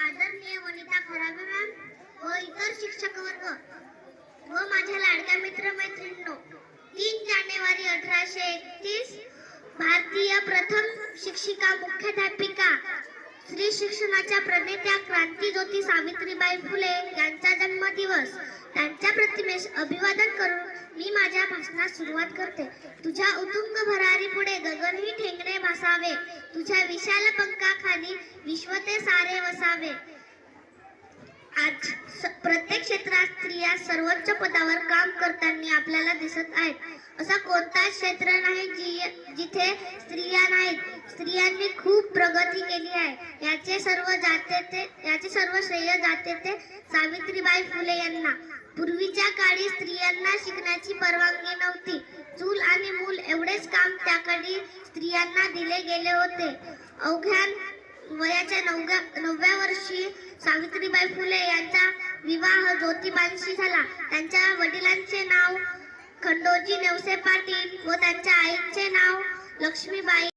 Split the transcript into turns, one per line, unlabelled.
आदरणीय वनिता खराबे मॅम व इतर शिक्षक वर्ग व माझ्या लाडक्या मित्रमैत्रिणींनो, 3 जानेवारी 1831 भारतीय प्रथम शिक्षिका मुख्याध्यापिका स्त्री शिक्षणाच्या प्रणेत्या क्रांतीज्योती सावित्रीबाई फुले यांचा जन्मदिवस. त्यांच्या प्रतिमेस अभिवादन करून मी माझ्या भाषणास सुरुवात करते. तुझ्या उतुंग भरारी पुढे गगनही ठेंगणे भासावे, तुझ्या विशाल पंखाखाली विश्व ते सारे वसावे. आज प्रत्येक क्षेत्रात स्त्रिया सर्वोच्च पदावर काम करताना आपल्याला दिसत आहेत. असा कोणताच क्षेत्र नाही जिथे स्त्रिया नाहीत. स्त्रियांनी खूप प्रगती केली आहे. याचे सर्व श्रेय जाते ते सावित्रीबाई फुले यांना. पूर्वीच्या काळी स्त्रियांना शिकण्याची परवानगी नव्हती. चूल आणि मूल एवढेच काम त्या काळी स्त्रियांना दिले गेले होते. अवघ्या वयाच्या 9व्या वर्षी सावित्रीबाई फुले यांचा विवाह ज्योतिबांशी झाला. त्यांच्या वडिलांचे नाव खंडोजी नेवसे पाटील व त्यांच्या आईचे नाव लक्ष्मीबाई